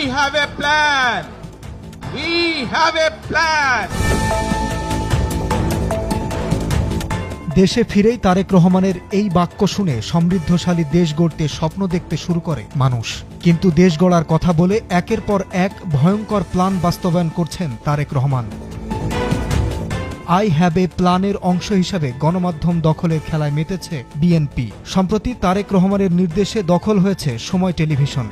have a plan. We have a plan. দেশে ফিরেই তারেক রহমানের এই বাক্য শুনে সমৃদ্ধশালী দেশ গড়তে স্বপ্ন দেখতে শুরু করে মানুষ। কিন্তু দেশ গড়ার কথা বলে একের পর এক ভয়ঙ্কর প্ল্যান বাস্তবায়ন করছেন Tarique Rahman. I have a প্ল্যানের অংশ হিসাবে গণমাধ্যম দখলের খেলায় মেতেছে বিএনপি। সম্প্রতি তারেক রহমানের নির্দেশে দখল হয়েছে সময় টেলিভিশন।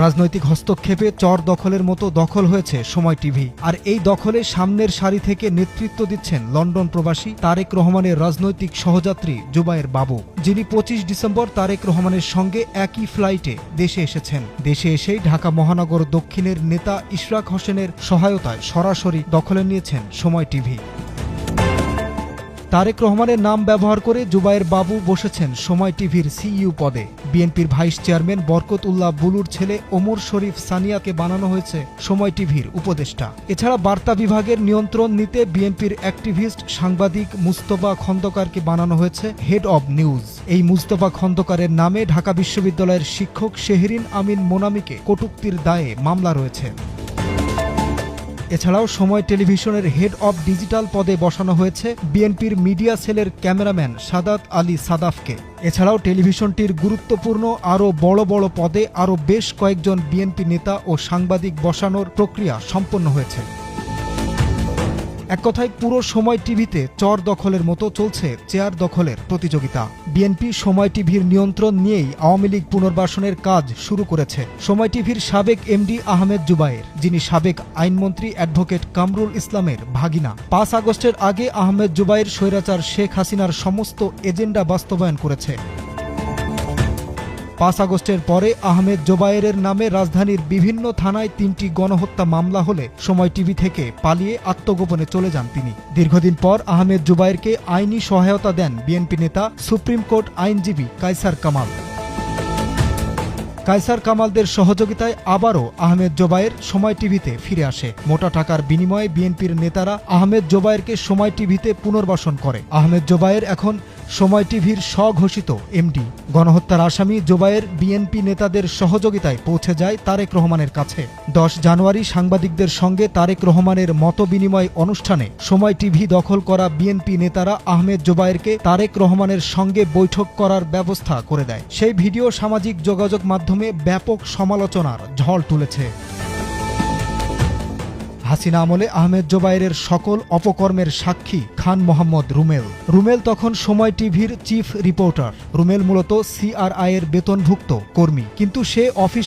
রাজনৈতিক হস্তক্ষেপে চর দখলের মতো দখল হয়েছে সময় টিভি। আর এই দখলে সামনের সারি থেকে নেতৃত্ব দিচ্ছেন লন্ডন প্রবাসী তারেক রহমানের রাজনৈতিক সহযাত্রী জুবায়ের বাবু, যিনি ২৫ ডিসেম্বর তারেক রহমানের সঙ্গে একই ফ্লাইটে দেশে এসেছেন। দেশে এসেই ঢাকা মহানগর দক্ষিণের নেতা ইশরাক হোসেনের সহায়তায় সরাসরি দখলে নিয়েছেন সময় টিভি। তারেক রহমানের নাম ব্যবহার করে জুবায়ের বাবু বসেছেন সময় টিভির সিইও পদে। বিএনপির ভাইস চেয়ারম্যান বরকত উল্লাহ বুলুর ছেলে ওমর শরীফ সানিয়াকে বানানো হয়েছে সময় টিভির উপদেষ্টা। এছাড়া বার্তা বিভাগের নিয়ন্ত্রণ নিতে বিএনপির অ্যাক্টিভিস্ট সাংবাদিক মুস্তফা খন্দকারকে বানানো হয়েছে হেড অব নিউজ। এই মুস্তফা খন্দকারের নামে ঢাকা বিশ্ববিদ্যালয়ের শিক্ষক শেহরিন আমিন মোনামিকে কটূক্তির দায়ে মামলা রয়েছে। এছাড়াও সময় টেলিভিশনের হেড অব ডিজিটাল পদে বসানো হয়েছে বিএনপির মিডিয়া সেলের ক্যামেরাম্যান সাদাত আলী সাদাফকে। এছাড়াও টেলিভিশনটির গুরুত্বপূর্ণ আরও বড় বড় পদে আরও বেশ কয়েকজন বিএনপি নেতা ও সাংবাদিক বসানোর প্রক্রিয়া সম্পন্ন হয়েছে। এক কথায় পুরো সময় টিভিতে চর দখলের মতো চলছে চেয়ার দখলের প্রতিযোগিতা। বিএনপি সময় টিভির নিয়ন্ত্রণ নিয়েই আওয়ামী লীগ পুনর্বাসনের কাজ শুরু করেছে। সময় টিভির সাবেক এমডি আহমেদ জুবায়ের, যিনি সাবেক আইনমন্ত্রী অ্যাডভোকেট কামরুল ইসলামের ভাগিনা। ৫ আগস্টের আগে আহমেদ জুবায়ের স্বৈরাচার শেখ হাসিনার সমস্ত এজেন্ডা বাস্তবায়ন করেছে। ৫ আগস্টের পরে আহমেদ জোবায়েরের নামে রাজধানীর বিভিন্ন থানায় ৩টি গণহত্যা মামলা হলে সময় টিভি থেকে পালিয়ে আত্মগোপনে চলে যান তিনি। দীর্ঘদিন পর আহমেদ জোবায়েরকে আইনি সহায়তা দেন বিএনপি নেতা সুপ্রিম কোর্ট আইনজীবী কায়সার কামাল। কায়সার কামালদের সহযোগিতায় আবারও আহমেদ জোবায়ের সময় টিভিতে ফিরে আসে। মোটা টাকার বিনিময়ে বিএনপির নেতারা আহমেদ জোবায়েরকে সময় টিভিতে পুনর্বাসন করে। আহমেদ জোবায়ের এখন সময় টিভির স্বঘোষিত এমডি। গণহত্যার আসামি জোবায়ের বিএনপি নেতাদের সহযোগিতায় পৌঁছে যায় তারেক রহমানের কাছে। ১০ জানুয়ারি সাংবাদিকদের সঙ্গে তারেক রহমানের মতবিনিময় অনুষ্ঠানে সময় টিভি দখল করা বিএনপি নেতারা আহমেদ জোবায়েরকে তারেক রহমানের সঙ্গে বৈঠক করার ব্যবস্থা করে দেয়। সেই ভিডিও সামাজিক যোগাযোগ মাধ্যমে ব্যাপক সমালোচনার ঝড় তুলেছে। হাসিনা আমলে আহমেদ জোবায়েরের সকল অপকর্মের সাক্ষী খান মোহাম্মদ রুমেল। রুমেল তখন সময় টিভির চিফ রিপোর্টার। রুমেল মূলত সিআরআই এর বেতনভুক্ত কর্মী, কিন্তু সে অফিস